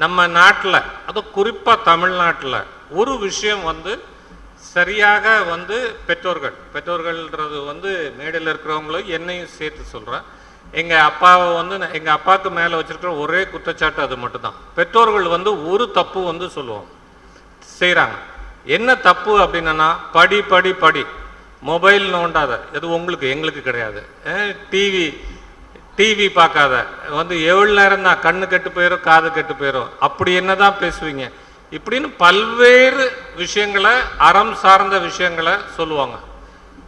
நம்ம நாட்டில், அதுவும் குறிப்பாக தமிழ்நாட்டில் ஒரு விஷயம் வந்து சரியாக வந்து பெற்றோர்கள்ன்றது வந்து மேடையில் இருக்கிறவங்களும் என்னையும் சேர்த்து சொல்கிறேன். எங்கள் அப்பாவை வந்து எங்கள் அப்பாவுக்கு மேலே வச்சுருக்கிற ஒரே குற்றச்சாட்டு அது மட்டும்தான். பெற்றோர்கள் வந்து ஒரு தப்பு வந்து சொல்லுவோம் செய்கிறாங்க. என்ன தப்பு அப்படின்னா, படி படி படி, மொபைல் நோண்டாத, அது உங்களுக்கு எங்களுக்கு கிடையாது, டிவி பார்க்காத, வந்து எவ்வளோ நேரம் தான் கண்ணு கெட்டு போயிடும் காது கெட்டு போயிடும், அப்படி என்ன தான் பேசுவீங்க, இப்படின்னு பல்வேறு விஷயங்களை அறம் சார்ந்த விஷயங்களை சொல்லுவாங்க.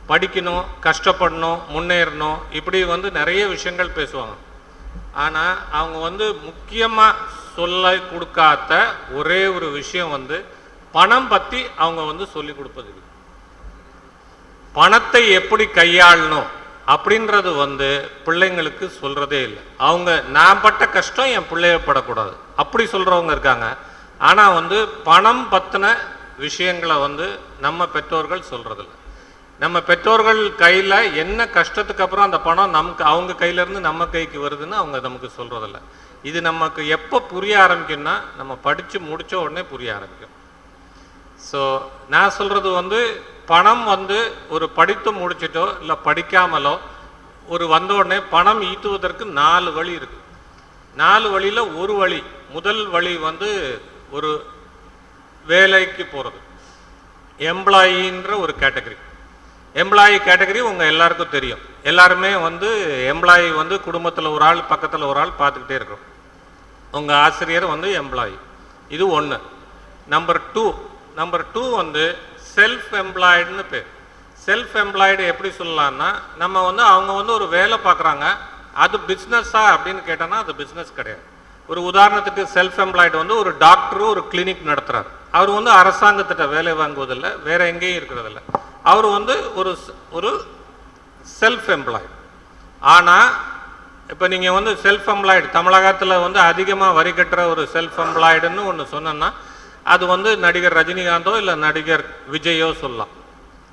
படிக்கணும், கஷ்டப்படணும், முன்னேறணும், இப்படி வந்து நிறைய விஷயங்கள் பேசுவாங்க. ஆனால் அவங்க வந்து முக்கியமாக சொல்ல கொடுக்காத ஒரே ஒரு விஷயம் வந்து பணம் பற்றி அவங்க வந்து சொல்லி கொடுப்பது. பணத்தை எப்படி கையாளணும் அப்படின்றது வந்து பிள்ளைங்களுக்கு சொல்கிறதே இல்லை. அவங்க நான் பட்ட கஷ்டம் என் பிள்ளைய படக்கூடாது அப்படி சொல்கிறவங்க இருக்காங்க. ஆனால் வந்து பணம் பற்றின விஷயங்களை வந்து நம்ம பெற்றோர்கள் சொல்கிறதில்ல. நம்ம பெற்றோர்கள் கையில் என்ன கஷ்டத்துக்கு அப்புறம் அந்த பணம் நமக்கு அவங்க கையிலேருந்து நம்ம கைக்கு வருதுன்னு அவங்க நமக்கு சொல்கிறதில்ல. இது நமக்கு எப்போ புரிய ஆரம்பிக்கும்னா, நம்ம படித்து முடித்த உடனே புரிய ஆரம்பிக்கும். ஸோ நான் சொல்கிறது வந்து பணம் வந்து ஒரு படித்து முடிச்சிட்டோ இல்லை படிக்காமலோ ஒரு வந்த உடனே பணம் ஈட்டுவதற்கு 4 வழி இருக்குது. 4 வழியில் ஒரு வழி, முதல் வழி வந்து ஒரு வேலைக்கு போகிறது, எம்ப்ளாயின்ற ஒரு கேட்டகரி. எம்ப்ளாயி கேட்டகரி உங்கள் எல்லாருக்கும் தெரியும். எல்லாருமே வந்து எம்ப்ளாயி வந்து குடும்பத்தில் ஒரு ஆள் பக்கத்தில் ஒரு ஆள் பார்த்துக்கிட்டே இருக்கிறோம். உங்கள் ஆசிரியர் வந்து எம்ப்ளாயி, இது ஒன்று. நம்பர் டூ வந்து செல்ஃப் எம்ப்ளாய்டுன்னு பேர். செல்ஃப் எம்ப்ளாய்டு எப்படி சொல்லலான்னா, நம்ம வந்து அவங்க வந்து ஒரு வேலை பார்க்குறாங்க, அது பிஸ்னஸா அப்படின்னு கேட்டோன்னா அது பிஸ்னஸ் கிடையாது. ஒரு உதாரணத்துக்கு செல்ஃப் எம்ப்ளாய்டு வந்து ஒரு டாக்டரும் ஒரு கிளினிக் நடத்துகிறார். அவர் வந்து அரசாங்கத்திட்ட வேலை வாங்குவதில்லை, வேற எங்கேயும் இருக்கிறதில்ல. அவர் வந்து ஒரு செல்ஃப் எம்ப்ளாய்டு. ஆனால் இப்போ நீங்கள் வந்து செல்ஃப் எம்ப்ளாய்டு தமிழகத்தில் வந்து அதிகமாக வரி கட்டுற ஒரு செல்ஃப் எம்ப்ளாய்டுன்னு ஒன்று சொன்னோன்னா, அது வந்து நடிகர் ரஜினிகாந்தோ இல்லை நடிகர் விஜயோ சொல்லலாம்.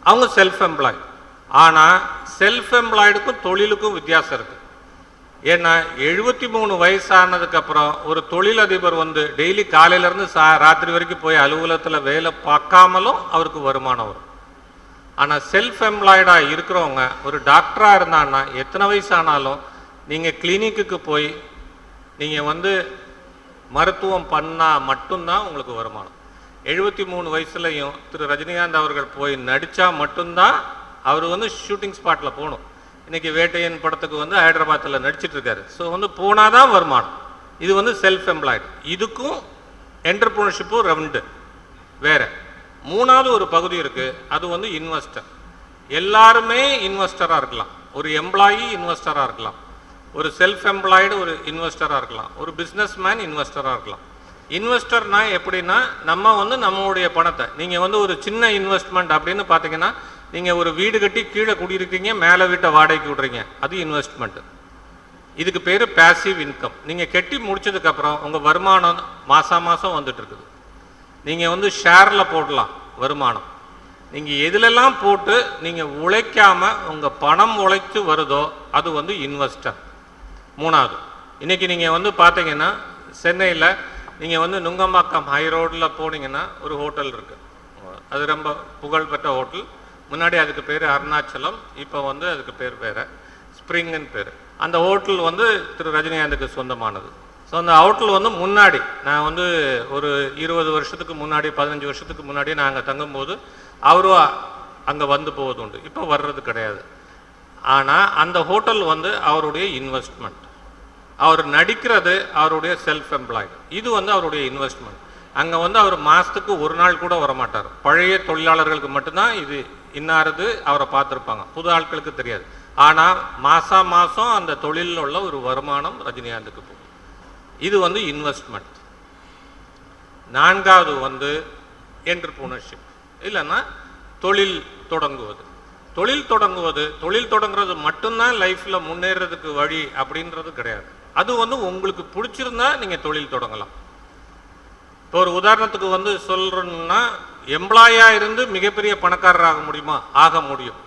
அவங்க செல்ஃப் எம்ப்ளாய்டு. ஆனால் செல்ஃப் எம்ப்ளாய்டுக்கும் தொழிலுக்கும் வித்தியாசம் இருக்குது. ஏன்னா 73 வயசானதுக்கப்புறம் ஒரு தொழிலதிபர் வந்து டெய்லி காலையிலேருந்து ராத்திரி வரைக்கும் போய் அலுவலகத்தில் வேலை பார்க்காமலும் அவருக்கு வருமானம் வரும். ஆனால் செல்ஃப் எம்ப்ளாய்டாக இருக்கிறவங்க, ஒரு டாக்டராக இருந்தாங்கன்னா எத்தனை வயசானாலும் நீங்கள் கிளினிக்கு போய் நீங்கள் வந்து மருத்துவம் பண்ணால் மட்டும்தான் உங்களுக்கு வருமானம். 73 வயசுலையும் திரு ரஜினிகாந்த் அவர்கள் போய் நடித்தா மட்டும்தான் அவர் வந்து ஷூட்டிங் ஸ்பாட்டில் போகணும். இன்றைக்கி வேட்டையன் படத்துக்கு வந்து ஹைதராபாத்தில் நடிச்சிட்ருக்காரு. ஸோ வந்து போனால் தான் வருமானம். இது வந்து செல்ஃப் எம்ப்ளாய்டு. இதுக்கும் என்டர்பிரினர்ஷிப்பும் ரெண்டு வேறு. மூணாவது ஒரு பகுதி இருக்குது, அது வந்து இன்வெஸ்டர். எல்லாருமே இன்வெஸ்டராக இருக்கலாம். ஒரு எம்ப்ளாயி இன்வெஸ்டராக இருக்கலாம், ஒரு செல்ஃப் எம்ப்ளாய்டு ஒரு இன்வெஸ்டராக இருக்கலாம், ஒரு பிஸ்னஸ் மேன் இன்வெஸ்டராக இருக்கலாம். இன்வெஸ்டர்னா எப்படின்னா, நம்ம வந்து நம்மளுடைய பணத்தை, நீங்கள் வந்து ஒரு சின்ன இன்வெஸ்ட்மெண்ட் அப்படின்னு பார்த்தீங்கன்னா, நீங்கள் ஒரு வீடு கட்டி கீழே குடியிருக்கீங்க, மேலே வீட்டை வாடகைக்கு விட்றீங்க, அது இன்வெஸ்ட்மெண்ட்டு. இதுக்கு பேர் பேசிவ் இன்கம். நீங்கள் கட்டி முடிச்சதுக்கப்புறம் உங்கள் வருமானம் மாதம் வந்துட்டு இருக்குது. நீங்கள் வந்து ஷேரில் போடலாம் வருமானம். நீங்கள் எதுலெல்லாம் போட்டு நீங்கள் உழைக்காமல் உங்கள் பணம் உழைத்து வருதோ அது வந்து இன்வெஸ்டர். மூணாவது, இன்றைக்கி நீங்கள் வந்து பார்த்தீங்கன்னா சென்னையில் நீங்கள் வந்து நுங்கம்பாக்கம் ஹை ரோடில் போனீங்கன்னா ஒரு ஹோட்டல் இருக்குது. அது ரொம்ப புகழ்பெற்ற ஹோட்டல். முன்னாடி அதுக்கு பேர் அருணாச்சலம், இப்போ வந்து அதுக்கு பேர் வேறு ஸ்ப்ரிங்குன்னு பேர். அந்த ஹோட்டல் வந்து திரு ரஜினிகாந்துக்கு சொந்தமானது. ஸோ அந்த ஹோட்டல் வந்து முன்னாடி நான் வந்து ஒரு 20 வருஷத்துக்கு முன்னாடி 15 வருஷத்துக்கு முன்னாடி நான் அங்கே தங்கும்போது அவரும் அங்கே வந்து போவது உண்டு. இப்போ வர்றது கிடையாது. ஆனால் அந்த ஹோட்டல் வந்து அவருடைய இன்வெஸ்ட்மெண்ட். அவர் நடிக்கிறது அவருடைய செல்ஃப் எம்ப்ளாய்டு. இது வந்து அவருடைய இன்வெஸ்ட்மெண்ட். அங்கே வந்து அவர் மாதத்துக்கு ஒரு நாள் கூட வரமாட்டார். பழைய தொழிலாளர்களுக்கு மட்டும்தான் இது இன்னாரது அவரை பார்த்துருப்பாங்க, புது ஆட்களுக்கு தெரியாது. ஆனால் மாதம் அந்த தொழிலில் உள்ள ஒரு வருமானம் ரஜினிகாந்துக்கு போகும். இது வந்து இன்வெஸ்ட்மெண்ட். நான்காவது வந்து என்டர்பிரினர்ஷிப், இல்லைன்னா தொழில் தொடங்குவது. தொழில் தொடங்குறது மட்டும்தான் லைஃப்பில் முன்னேறதுக்கு வழி அப்படின்றது கிடையாது. அது வந்து உங்களுக்கு பிடிச்சிருந்தா நீங்கள் தொழில் தொடங்கலாம். இப்போ ஒரு உதாரணத்துக்கு வந்து சொல்கிறோன்னா, எம்ப்ளாயாக இருந்து மிகப்பெரிய பணக்காரர் ஆக முடியுமா? ஆக முடியும்.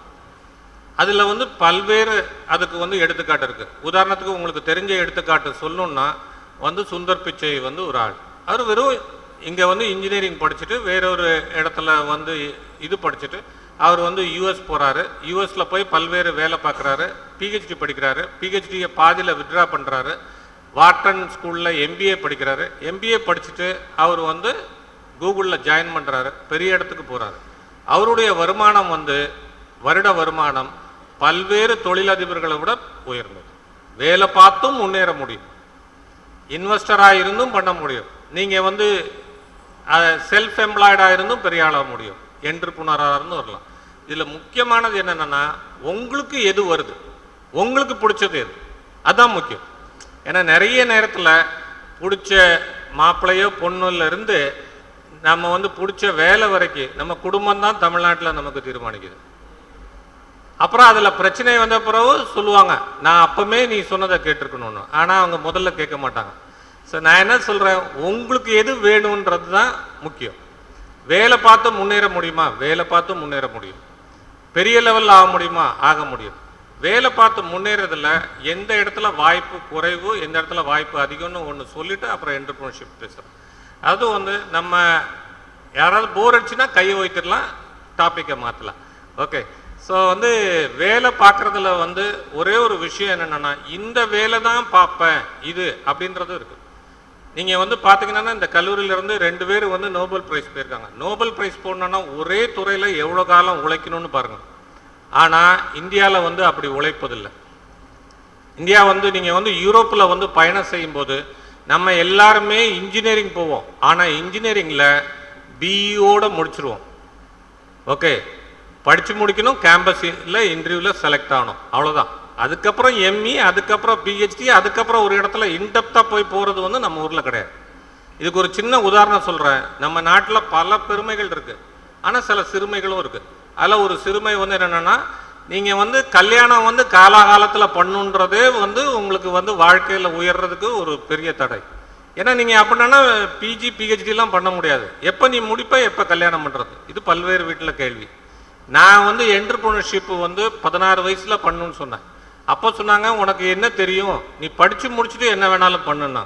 அதில் வந்து பல்வேறு அதுக்கு வந்து எடுத்துக்காட்டு இருக்குது. உதாரணத்துக்கு உங்களுக்கு தெரிஞ்ச எடுத்துக்காட்டு சொல்லணுன்னா வந்து சுந்தர் பிச்சை வந்து ஒரு ஆள். அவர் வெறும் இங்கே வந்து இன்ஜினியரிங் படிச்சுட்டு வேறொரு இடத்துல வந்து இது படிச்சுட்டு அவர் வந்து யூஎஸ் போகிறாரு. யூஎஸில் போய் பல்வேறு வேலை பார்க்குறாரு, பிஹெச்டி படிக்கிறாரு, பிஹெச்டியை பாதியில் வித்ட்ரா பண்ணுறாரு, வார்டன் ஸ்கூலில் எம்பிஏ படிக்கிறாரு. எம்பிஏ படிச்சுட்டு அவர் வந்து கூகுளில் ஜாயின் பண்ணுறாரு, பெரிய இடத்துக்கு போகிறாரு. அவருடைய வருமானம் வந்து வருட வருமானம் பல்வேறு தொழிலதிபர்களை விட உயர்ந்தது. வேலை பார்த்தும் முன்னேற முடியும், இன்வெஸ்டராக இருந்தும் பண்ண முடியும், நீங்கள் வந்து செல்ஃப் எம்ப்ளாய்டாக இருந்தும் பெரிய ஆளாக முடியும், என்டர்பிரனராக இருந்தும் வரலாம். இதில் முக்கியமானது என்னென்னா உங்களுக்கு எது வருது, உங்களுக்கு பிடிச்சது எது, அதுதான் முக்கியம். ஏன்னா நிறைய நேரத்தில் பிடிச்ச மாப்பிள்ளையோ பொண்ணுலேருந்து நம்ம வந்து பிடிச்ச வேலை வரைக்கும் நம்ம குடும்பம் தான் தமிழ்நாட்டில் நமக்கு தீர்மானிக்குது. அப்புறம் அதில் பிரச்சனை வந்த பிறகு சொல்லுவாங்க, நான் அப்பவுமே நீ சொன்னதை கேட்டிருக்கணும்னு. ஆனால் அவங்க முதல்ல கேட்க மாட்டாங்க. ஸோ நான் என்ன சொல்கிறேன், உங்களுக்கு எது வேணுன்றது தான் முக்கியம். வேலை பார்த்து முன்னேற முடியுமா, வேலை பார்த்து முன்னேற முடியும். பெரிய லெவலில் ஆக முடியுமா, ஆக முடியும். வேலை பார்த்து முன்னேறதில் எந்த இடத்துல வாய்ப்பு குறைவு, எந்த இடத்துல வாய்ப்பு அதிகம்னு ஒன்று சொல்லிவிட்டு அப்புறம் என்டர்பிரினர்ஷிப் பேசுகிறோம். அது வந்து நம்ம யாராவது போர் அடிச்சுன்னா கையை வைத்திடலாம், டாப்பிக்கை மாற்றலாம். ஓகே. ஸோ வந்து வேலை பார்க்குறதுல வந்து ஒரே ஒரு விஷயம் என்னென்னா, இந்த வேலை தான் பார்ப்பேன் இது அப்படின்றது இருக்குது. நீங்கள் வந்து பார்த்தீங்கன்னா இந்த கல்லூரியிலேருந்து 2 பேர் வந்து நோபல் ப்ரைஸ் போயிருக்காங்க. நோபல் ப்ரைஸ் போடணுன்னா ஒரே துறையில் எவ்வளோ காலம் உழைக்கணும்னு பாருங்கள். ஆனால் இந்தியாவில் வந்து அப்படி உழைப்பதில்லை. இந்தியா வந்து நீங்கள் வந்து யூரோப்பில் வந்து பயணம் செய்யும்போது நம்ம எல்லாருமே இன்ஜினியரிங் போவோம், ஆனால் இன்ஜினியரிங்கில் பிஇஓட முடிச்சிருவோம். ஓகே, படித்து முடிக்கணும், கேம்பஸில் இன்டர்வியூவில் செலக்ட் ஆகணும், அவ்வளோதான். அதுக்கப்புறம் எம்இ, அதுக்கப்புறம் பிஹெச்டி, அதுக்கப்புறம் ஒரு இடத்துல இன்டெப்த்தாக போய் போகிறது வந்து நம்ம ஊரில் கிடையாது. இதுக்கு ஒரு சின்ன உதாரணம் சொல்கிறேன். நம்ம நாட்டில் பல பெருமைகள் இருக்குது, ஆனால் சில சிறுமைகளும் இருக்குது. அதில் ஒரு சிறுமை வந்து என்னென்னா, நீங்கள் வந்து கல்யாணம் வந்து காலாகாலத்தில் பண்ணுன்றதே வந்து உங்களுக்கு வந்து வாழ்க்கையில் உயர்றதுக்கு ஒரு பெரிய தடை. ஏன்னா நீங்கள் அப்படின்னா பிஜி பிஹெச்டிலாம் பண்ண முடியாது. எப்போ நீ முடிப்ப, எப்போ கல்யாணம் பண்ணுறது, இது பல்வேறு வீட்டில் கேள்வி. நான் வந்து என்டர்பிரினர்ஷிப் வந்து 16 வயசில் பண்ணணுன்னு சொன்னேன். அப்போ சொன்னாங்க, உனக்கு என்ன தெரியும், நீ படித்து முடிச்சுட்டு என்ன வேணாலும் பண்ணுன்னா.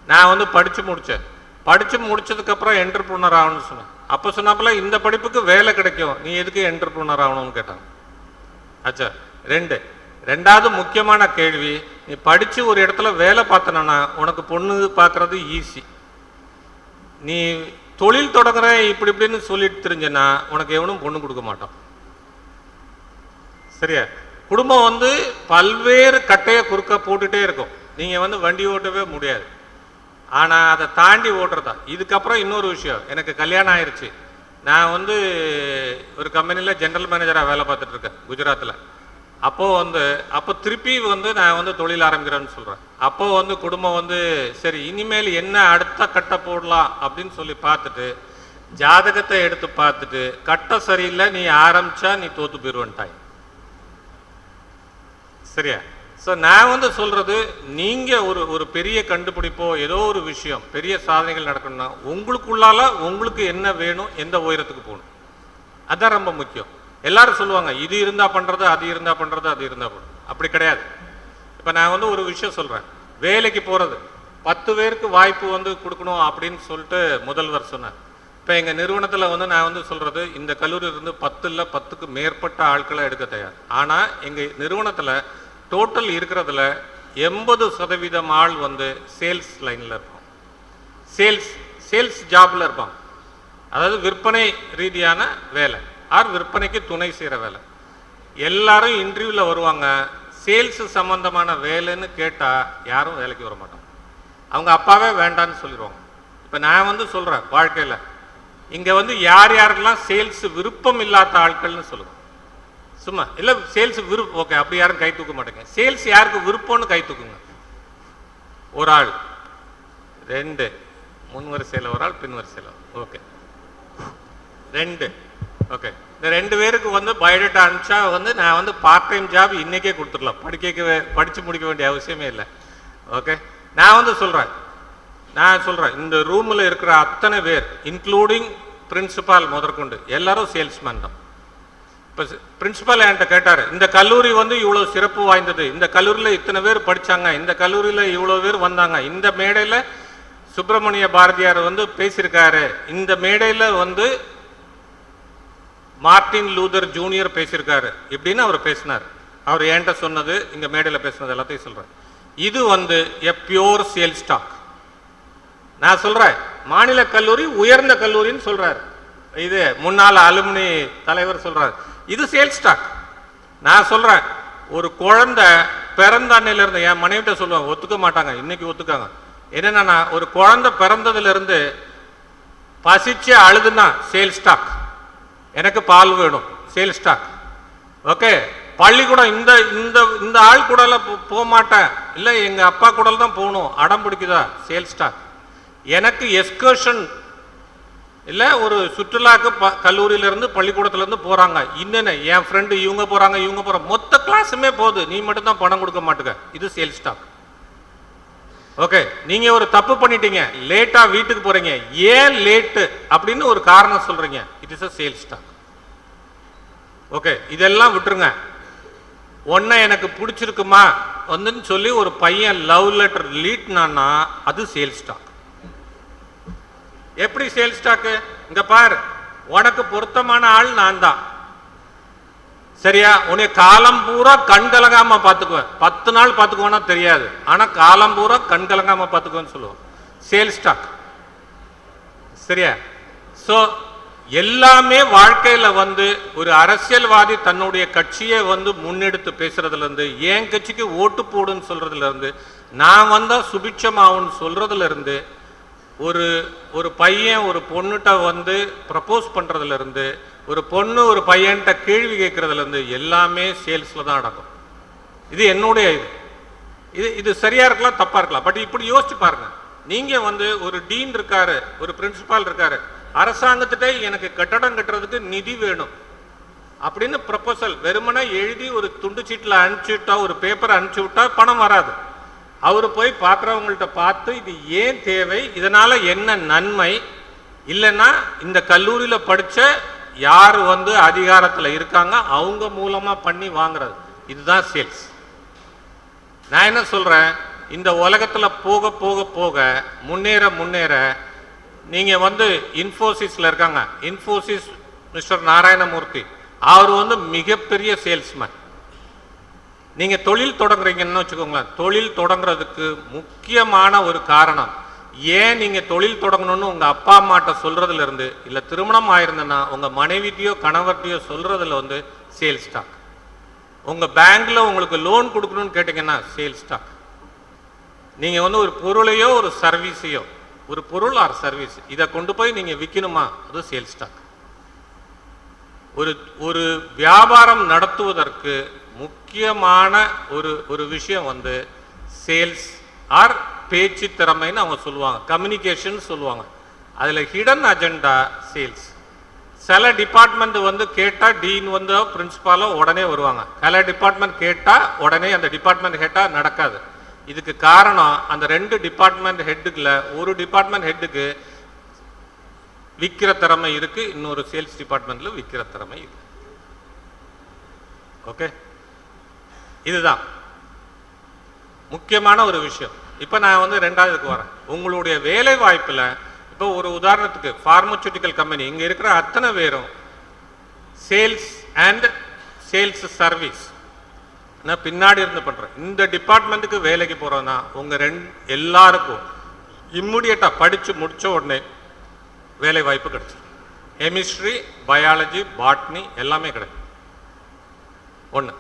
நான் வந்து படித்து முடித்தேன். படித்து முடித்ததுக்கப்புறம் என்டர்பிரினர் ஆகணும்னு சொன்னேன். அப்போ சொன்னாப்புல, இந்த படிப்புக்கு வேலை கிடைக்கும், நீ எதுக்கு என்டர்பிரினர் ஆகணும்னு கேட்டாங்க. ஆச்சா. ரெண்டாவது முக்கியமான கேள்வி, நீ படித்து ஒரு இடத்துல வேலை பார்த்தனா உனக்கு பொண்ணு பார்க்குறது ஈஸி. நீ தொழில் தொடங்குறேன் இப்படி இப்படின்னு சொல்லிட்டு தெரிஞ்சேன்னா உனக்கு எவனும் பொண்ணு கொடுக்க மாட்டான். சரியா? குடும்பம் வந்து பல்வேறு கட்டையை குறுக்க போட்டுகிட்டே இருக்கும், நீங்கள் வந்து வண்டி ஓட்டவே முடியாது. ஆனால் அதை தாண்டி ஓட்டுறதா. இதுக்கப்புறம் இன்னொரு விஷயம், எனக்கு கல்யாணம் ஆயிடுச்சு. நான் வந்து ஒரு கம்பெனியில் ஜென்ரல் மேனேஜராக வேலை பார்த்துட்ருக்கேன் குஜராத்தில். அப்போ திருப்பி வந்து நான் வந்து தொழில் ஆரம்பிக்கிறேன்னு சொல்கிறேன். அப்போது வந்து குடும்பம் வந்து சரி இனிமேல் என்ன அடுத்த கட்டை போடலாம் அப்படின்னு சொல்லி பார்த்துட்டு ஜாதகத்தை எடுத்து பார்த்துட்டு, கட்டை சரியில்லை, நீ ஆரம்பித்தா நீ தோற்று போயிடுவேன்ட்டாய். சரியா? ஸோ நான் வந்து சொல்கிறது, நீங்கள் ஒரு பெரிய கண்டுபிடிப்போ ஏதோ ஒரு விஷயம் பெரிய சாதனைகள் நடக்கணும்னா உங்களுக்குள்ளால உங்களுக்கு என்ன வேணும், எந்த உயரத்துக்கு போகணும், அதுதான் ரொம்ப முக்கியம். எல்லாரும் சொல்லுவாங்க, இது இருந்தால் பண்ணுறது, அது இருந்தால் பண்ணுறது, அது இருந்தால் பண்ணுறது. அப்படி கிடையாது. இப்போ நான் வந்து ஒரு விஷயம் சொல்கிறேன். வேலைக்கு போகிறது 10 பேருக்கு வாய்ப்பு வந்து கொடுக்கணும் அப்படின்னு சொல்லிட்டு முதல்வர் சொன்னார். இப்போ எங்கள் நிறுவனத்தில் வந்து நான் வந்து சொல்கிறது, இந்த கல்லூரியிலிருந்து 10 இல்லை 10க்கு மேற்பட்ட ஆட்களை எடுக்க தயார். ஆனால் எங்கள் நிறுவனத்தில் டோட்டல் இருக்கிறதுல 80% ஆள் வந்து சேல்ஸ் லைனில் இருப்பான், சேல்ஸ் ஜாபில் இருப்பான். அதாவது விற்பனை ரீதியான வேலை ஆர் விற்பனைக்கு துணை செய்கிற வேலை. எல்லாரும் இன்டர்வியூவில் வருவாங்க, சேல்ஸ் சம்மந்தமான வேலைன்னு கேட்டால் யாரும் வேலைக்கு வர மாட்டாங்க, அவங்க அப்பாவே வேண்டான்னு சொல்லிடுவாங்க. இப்போ நான் வந்து சொல்கிறேன், வாழ்க்கையில் இங்கே வந்து யாரெல்லாம் சேல்ஸ் விருப்பம் இல்லாத ஆட்கள்னு சொல்லுங்க. சும்மா இல்லை சேல்ஸ் விருப்பம், ஓகே, அப்படி யாரும் கை தூக்க மாட்டேங்க. சேல்ஸ் யாருக்கு விருப்பம்னு கை தூக்குங்க. ஒரு ஆள், 2, முன் வரிசையில் ஒரு ஆள், பின் வரிசையில், ஓகே, 2, ஓகே. இந்த 2 பேருக்கு வந்து பயோடேட்டா அனுப்பிச்சா வந்து நான் வந்து பார்ட் டைம் ஜாப் இன்றைக்கே கொடுத்துடலாம், படித்து முடிக்க வேண்டிய அவசியமே இல்லை. ஓகே. நான் வந்து சொல்கிறேன், இந்த ரூமில் இருக்கிற அத்தனை பேர் இன்க்ளூடிங் பிரின்சிபால் முதற்கொண்டு எல்லாரும் சேல்ஸ்மேன் தான். இப்போ பிரின்சிபால் என்கிட்ட கேட்டார், இந்த கல்லூரி வந்து இவ்வளோ சிறப்பு வாய்ந்தது, இந்த கல்லூரியில் இத்தனை பேர் படித்தாங்க, இந்த கல்லூரியில் இவ்வளோ பேர் வந்தாங்க, இந்த மேடையில் சுப்பிரமணிய பாரதியார் வந்து பேசியிருக்காரு. இந்த மேடையில் வந்து மார்ட்டின் லூதர் ஜூனியர் பேசியிருக்காரு இப்படின்னு அவர் பேசினார். அவர் என்கிட்ட சொன்னது, இங்கே மேடையில் பேசினது எல்லாத்தையும் சொல்கிறார். இது வந்து எ பியோர் சேல் ஸ்டாக். நான் சொல்கிறேன், மாநில கல்லூரி உயர்ந்த கல்லூரின்னு சொல்கிறார். இது முன்னாள் அலுமினி தலைவர் சொல்கிறார், இது சேல் ஸ்டாக். நான் சொல்கிறேன், ஒரு குழந்தை பிறந்த அன்னையிலேருந்து, என் மனைவிட்ட சொல்லுவாங்க, ஒத்துக்க மாட்டாங்க, இன்னைக்கு ஒத்துக்காங்க. என்னென்னா, ஒரு குழந்தை பிறந்ததுலேருந்து பசிச்சு அழுதுன்னா சேல் ஸ்டாக். எனக்கு பால் வேணும், சேல் ஸ்டாக். ஓகே, பள்ளிக்கூடம் இந்த இந்த இந்த ஆள் கூட போக மாட்டேன், இல்லை எங்கள் அப்பா கூட தான் போகணும், அடம் பிடிக்குதா, சேல் ஸ்டாக். எனக்கு எஸ்கர்ஷன் இல்லை, ஒரு சுற்றுலாக்கு கல்லூரியிலேருந்து பள்ளிக்கூடத்துலேருந்து போகிறாங்க, இன்னென்ன என் ஃப்ரெண்டு இவங்க போகிறாங்க, இவங்க போகிறாங்க, மொத்த கிளாஸுமே போகுது, நீ மட்டும்தான் பணம் கொடுக்க மாட்டுக்க, இது சேல் ஸ்டாக். ஓகே, நீங்கள் ஒரு தப்பு பண்ணிட்டீங்க, லேட்டாக வீட்டுக்கு போகிறீங்க, ஏன் லேட்டு அப்படின்னு ஒரு காரணம் சொல்கிறீங்க, it is a sale stock. Okay, இதெல்லாம் விட்டுருங்க. ஒன்றை எனக்கு பிடிச்சிருக்குமா வந்துன்னு சொல்லி ஒரு பையன் லவ் லெட்டர் லீட்னான்னா அது சேல் ஸ்டாக். எப்படி சேல் ஸ்டாக்கு? இங்க பாரு, உனக்கு பொருத்தமான ஆள் நான் தான், சரியா? உன்னை காலம் பூரா கண் கலங்காம பார்த்துக்குவேன், 10 நாள் பார்த்துக்குவோன்னா தெரியாது, ஆனா காலம் பூரா கண் கலங்காம பார்த்துக்குவேன்னு சொல்லுவோம், சேல் ஸ்டாக். சரியா? ஸோ எல்லாமே வாழ்க்கையில வந்து ஒரு அரசியல்வாதி தன்னுடைய கட்சியை வந்து முன்னெடுத்து பேசுறதுல இருந்து, என் கட்சிக்கு ஓட்டு போடுன்னு சொல்றதுல இருந்து, நான் வந்தா சுபிட்சமாவுன்னு சொல்றதுல இருந்து, ஒரு பையன் ஒரு பொண்ணுகிட்ட வந்து ப்ரப்போஸ் பண்ணுறதுல இருந்து, ஒரு பொண்ணு ஒரு பையன்கிட்ட கேள்வி கேட்கறதுல இருந்து எல்லாமே சேல்ஸில் தான் நடக்கும். இது என்னுடைய இது சரியா இருக்கலாம், தப்பா இருக்கலாம். பட் இப்படி யோசிச்சு பாருங்க, நீங்க வந்து ஒரு டீன் இருக்காரு, ஒரு பிரின்சிபால் இருக்காரு, அரசாங்கத்திட்ட எனக்கு கட்டடம் கட்டுறதுக்கு நிதி வேணும் அப்படின்னு ப்ரப்போசல் வெறுமனே எழுதி ஒரு துண்டு சீட்டில் அனுப்பிச்சு விட்டா, ஒரு பேப்பரை அனுப்பிச்சு விட்டா பணம் வராது. அவர் போய் பார்க்குறவங்கள்ட்ட பார்த்து இது ஏன் தேவை, இதனால என்ன நன்மை, இல்லைன்னா இந்த கல்லூரியில் படித்த யார் வந்து அதிகாரத்தில் இருக்காங்க அவங்க மூலமாக பண்ணி வாங்குறது, இதுதான் சேல்ஸ். நான் என்ன சொல்கிறேன், இந்த உலகத்தில் போக போக போக முன்னேற நீங்கள் வந்து இன்ஃபோசிஸில் இருக்காங்க, இன்ஃபோசிஸ் மிஸ்டர் நாராயணமூர்த்தி, அவர் வந்து மிகப்பெரிய சேல்ஸ்மேன். நீங்கள் தொழில் தொடங்குறீங்கன்னு வச்சுக்கோங்களேன், தொழில் தொடங்குறதுக்கு முக்கியமான ஒரு காரணம், ஏன் நீங்கள் தொழில் தொடங்கணும்னு உங்கள் அப்பா அம்மாட்ட சொல்கிறதுல இருந்து, இல்லை திருமணம் ஆயிருந்தேன்னா உங்கள் மனைவிட்டையோ கணவர்கிட்டையோ சொல்கிறதுல வந்து சேல் ஸ்டாக். உங்கள் பேங்க்கில் உங்களுக்கு லோன் கொடுக்கணும்னு கேட்டிங்கன்னா சேல் ஸ்டாக். நீங்கள் வந்து ஒரு பொருளையோ ஒரு சர்வீஸையோ, ஒரு பொருள் ஆர் சர்வீஸ், இதை கொண்டு போய் நீங்கள் விற்கணுமா, அது சேல் ஸ்டாக். ஒரு வியாபாரம் நடத்துவதற்கு முக்கியமான ஒரு விஷயம் வந்து சேல்ஸ் ஆர் பேச்சு திறமைன்னு அவங்க சொல்லுவாங்க, கம்யூனிகேஷன் சொல்லுவாங்க. அதில் ஹிடன் அஜெண்டா சேல்ஸ். சில டிபார்ட்மெண்ட் வந்து கேட்டால் டீன் வந்து பிரின்சிபாலோ உடனே வருவாங்க, சில டிபார்ட்மெண்ட் கேட்டால் உடனே அந்த டிபார்ட்மெண்ட் ஹெட்டாக நடக்காது. இதுக்கு காரணம், அந்த 2 டிபார்ட்மெண்ட் ஹெட்டுக்குள்ள ஒரு டிபார்ட்மெண்ட் ஹெட்டுக்கு விற்கிற திறமை இருக்கு, இன்னொரு சேல்ஸ் டிபார்ட்மெண்ட்ல விற்கிற திறமை இருக்கு. ஓகே, இதுதான் முக்கியமான ஒரு விஷயம். இப்போ நான் வந்து 2வதுக்கு வரேன். உங்களுடைய வேலை வாய்ப்பில் இப்போ ஒரு உதாரணத்துக்கு ஃபார்மசூட்டிக்கல் கம்பெனி, இங்கே இருக்கிற அத்தனை பேரும் சேல்ஸ் அண்ட் சேல்ஸ் சர்வீஸ் நான் பின்னாடி இருந்து பண்ணுறேன். இந்த டிபார்ட்மெண்ட்டுக்கு வேலைக்கு போகிறோன்னா உங்கள் எல்லாருக்கும் இம்மிடியட்டாக படித்து முடித்த உடனே வேலை வாய்ப்பு கிடைச்சிடும். கெமிஸ்ட்ரி, பயாலஜி, பாட்னி எல்லாமே கிடைக்கும். ஒன்று.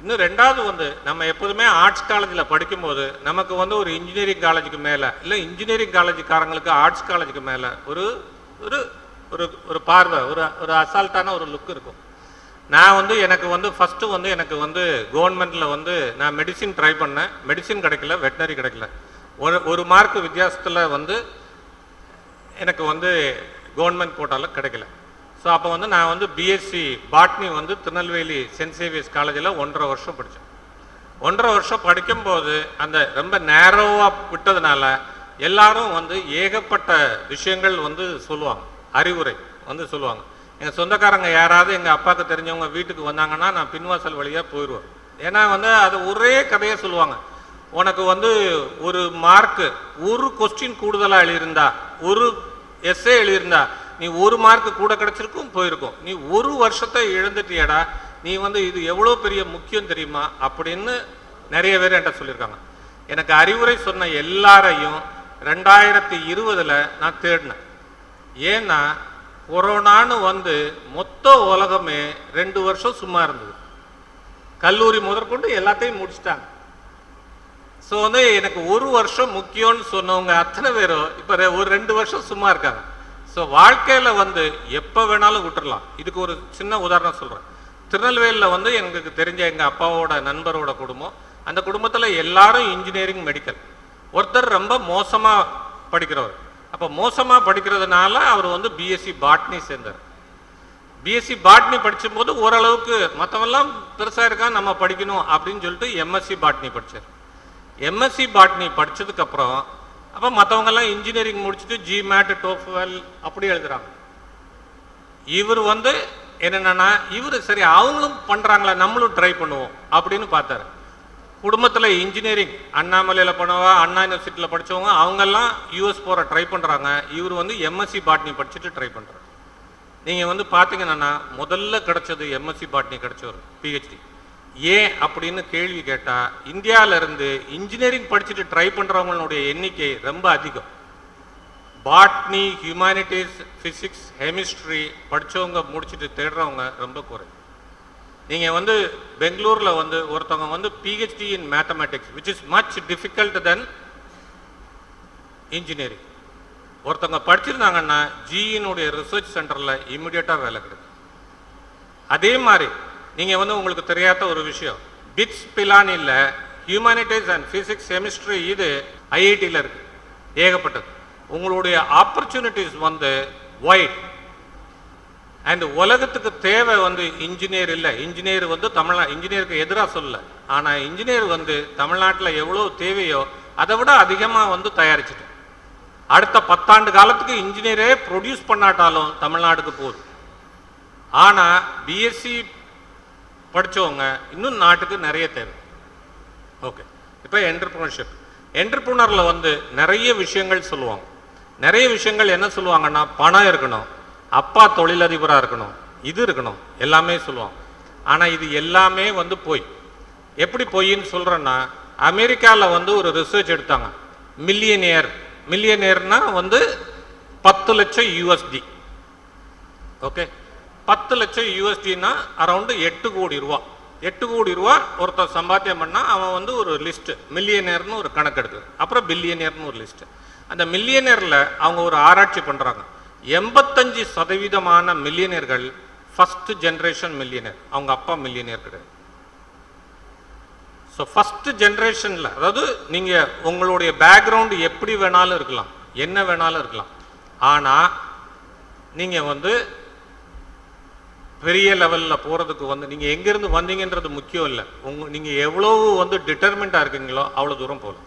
இன்னும் 2வது வந்து, நம்ம எப்போதுமே ஆர்ட்ஸ் காலேஜில் படிக்கும்போது நமக்கு வந்து ஒரு இன்ஜினியரிங் காலேஜுக்கு மேலே, இல்லை இன்ஜினியரிங் காலேஜுக்காரங்களுக்கு ஆர்ட்ஸ் காலேஜுக்கு மேலே ஒரு ஒரு ஒரு பார்வை, ஒரு அசால்ட்டான ஒரு லுக் இருக்கும். நான் வந்து எனக்கு வந்து ஃபஸ்ட்டு வந்து எனக்கு வந்து கவர்மெண்ட்டில் வந்து நான் மெடிசின் ட்ரை பண்ணேன், மெடிசின் கிடைக்கல, வெட்டினரி கிடைக்கல. ஒரு மார்க் வித்தியாசத்தில் வந்து எனக்கு வந்து கவர்மெண்ட் கோட்டாவில் கிடைக்கல. ஸோ அப்போ வந்து நான் வந்து பிஎஸ்சி பாட்னி வந்து திருநெல்வேலி சென்ட் சேவியர்ஸ் காலேஜில் 1.5 வருஷம் படித்தேன். 1.5 வருஷம் படிக்கும்போது அந்த ரொம்ப நேரோவாக விட்டதுனால எல்லாரும் வந்து ஏகப்பட்ட விஷயங்கள் வந்து சொல்லுவாங்க, அறிவுரை வந்து சொல்லுவாங்க. எங்கள் சொந்தக்காரங்க யாராவது எங்கள் அப்பாவுக்கு தெரிஞ்சவங்க வீட்டுக்கு வந்தாங்கன்னா நான் பின்வாசல் வழியாக போயிடுவேன். ஏன்னா வந்து அது ஒரே கதையை சொல்லுவாங்க. உனக்கு வந்து ஒரு மார்க்கு ஒரு கொஸ்டின் கூடுதலாக எழுதியிருந்தா, ஒரு எஸ்ஏ எழுதியிருந்தா நீ ஒரு மார்க்கு கூட கிடைச்சிருக்கும் போயிருக்கும். நீ ஒரு வருஷத்தை இழந்துட்டியடா, நீ வந்து இது எவ்வளோ பெரிய முக்கியம் தெரியுமா அப்படின்னு நிறைய பேர் என்கிட்ட சொல்லியிருக்காங்க. எனக்கு அறிவுரை சொன்ன எல்லாரையும் 2020 நான் தேடினேன். ஏன்னா கொரோனான்னு வந்து மொத்த உலகமே 2 வருஷம் சும்மா இருந்தது. கல்லூரி முதற்கொண்டு எல்லாத்தையும் முடிச்சிட்டாங்க. ஸோ வந்து எனக்கு ஒரு வருஷம் முக்கியம்னு சொன்னவங்க அத்தனை பேரும் இப்போ ஒரு 2 வருஷம் சும்மா இருக்காங்க. ஸோ வாழ்க்கையில் வந்து எப்போ வேணாலும் விட்டுறலாம். இதுக்கு ஒரு சின்ன உதாரணம் சொல்கிறேன். திருநெல்வேலியில் வந்து எனக்கு தெரிஞ்ச எங்கள் அப்பாவோட நண்பரோட குடும்பம், அந்த குடும்பத்தில் எல்லாரும் இன்ஜினியரிங் மெடிக்கல். ஒருத்தர் ரொம்ப மோசமாக படிக்கிறவர். அப்போ மோசமாக படிக்கிறதுனால அவர் வந்து பிஎஸ்சி பாட்னி சேர்ந்தார். பிஎஸ்சி பாட்னி படிக்கும்போது ஓரளவுக்கு மற்றவெல்லாம் பெருசாக இருக்கா நம்ம படிக்கணும் அப்படின்னு சொல்லிட்டு எம்எஸ்சி பாட்னி படித்தார். எம்எஸ்சி பாட்னி படித்ததுக்கப்புறம் அப்போ மற்றவங்கெல்லாம் இன்ஜினியரிங் முடிச்சுட்டு ஜிமேட் டோஃபெல் அப்படி எழுதுகிறாங்க. இவர் வந்து என்னென்னா இவர் சரி அவங்களும் பண்ணுறாங்களா நம்மளும் ட்ரை பண்ணுவோம் அப்படின்னு பார்த்தாரு. குடும்பத்தில் இன்ஜினியரிங் அண்ணாமலையில் பண்ணவா அண்ணா யூனிவர்சிட்டியில் படித்தவங்க அவங்கெல்லாம் யூஎஸ் போகிற ட்ரை பண்ணுறாங்க. இவர் வந்து எம்எஸ்சி பாட்னி படிச்சுட்டு ட்ரை பண்ணுறாரு. நீங்கள் வந்து பார்த்தீங்கன்னா முதல்ல கிடச்சது எம்எஸ்சி பாட்னி கிடச்சவர் பிஹெச்டி. ஏன் அப்படின்னு கேள்வி கேட்டால் இந்தியாவிலேருந்து இன்ஜினியரிங் படிச்சுட்டு ட்ரை பண்ணுறவங்களுடைய எண்ணிக்கை ரொம்ப அதிகம். பாட்னி, ஹியூமானிட்டிஸ், ஃபிசிக்ஸ், கெமிஸ்ட்ரி படித்தவங்க முடிச்சுட்டு தேடுறவங்க ரொம்ப குறை. நீங்கள் வந்து பெங்களூரில் வந்து ஒருத்தவங்க வந்து PhD in mathematics which is much difficult then engineering ஒருத்தவங்க படிச்சிருந்தாங்கன்னா ஜியினுடைய ரிசர்ச் சென்டரில் இமிடியேட்டாக வேலை கிடைக்கும். அதே மாதிரி நீங்கள் வந்து உங்களுக்கு தெரியாத ஒரு விஷயம், பிட்ஸ் பிலானியில் ஹியூமானிட்டிஸ் அண்ட் ஃபிசிக்ஸ் கெமிஸ்ட்ரி இது ஐஐடியில் இருக்குது, ஏகப்பட்டது. உங்களுடைய ஆப்பர்ச்சுனிட்டிஸ் வந்து வைட். அண்ட் உலகத்துக்கு தேவை வந்து இன்ஜினியர் இல்லை. இன்ஜினியர் வந்து இன்ஜினியருக்கு எதிராக சொல்லலை, ஆனால் இன்ஜினியர் வந்து தமிழ்நாட்டில் எவ்வளோ தேவையோ அதை விட அதிகமாக வந்து தயாரிச்சுட்டு அடுத்த 10 ஆண்டு காலத்துக்கு இன்ஜினியரே ப்ரொடியூஸ் பண்ணாட்டாலும் தமிழ்நாடுக்கு போகுது. ஆனால் பிஎஸ்சி படித்தவங்க இன்னும் நாட்டுக்கு நிறைய தேவை. ஓகே, இப்போ என்டர்பிரினரில் வந்து நிறைய விஷயங்கள் சொல்லுவாங்க. நிறைய விஷயங்கள் என்ன சொல்லுவாங்கன்னா பணம் இருக்கணும், அப்பா தொழிலதிபராக இருக்கணும், இது இருக்கணும், எல்லாமே சொல்லுவாங்க. ஆனால் இது எல்லாமே வந்து போய் எப்படி பொய்ன்னு சொல்கிறேன்னா, அமெரிக்காவில் வந்து ஒரு ரிசர்ச் எடுத்தாங்க. மில்லியனியர்னா வந்து 10 லட்சம் யூஎஸ்டி. ஓகே, 10 லட்சம் யூஎஸ்டின்னா அரௌண்டு 8 கோடி ரூபா. 8 கோடி ரூபா ஒருத்தர் சம்பாத்தியம் பண்ணால் அவன் வந்து ஒரு லிஸ்ட்டு மில்லியனியர்னு ஒரு கணக்கு எடுக்குது. அப்புறம் பில்லியனியர்னு ஒரு லிஸ்ட்டு. அந்த மில்லியனியரில் அவங்க ஒரு ஆராய்ச்சி பண்ணுறாங்க. 85% மில்லியனியர்கள் ஃபஸ்ட்டு ஜென்ரேஷன் மில்லியனியர், அவங்க அப்பா மில்லியனியர் கிடையாது. ஸோ ஃபஸ்ட்டு ஜென்ரேஷனில், அதாவது நீங்கள் உங்களுடைய பேக்ரவுண்டு எப்படி வேணாலும் இருக்கலாம், என்ன வேணாலும் இருக்கலாம், ஆனால் நீங்கள் வந்து பெரிய லெவலில் போகிறதுக்கு வந்து நீங்கள் எங்கேருந்து வந்தீங்கன்றது முக்கியம் இல்லை. நீங்கள் எவ்வளோ வந்து டிட்டர்மெண்ட்டாக இருக்கீங்களோ அவ்வளோ தூரம் போகலாம்.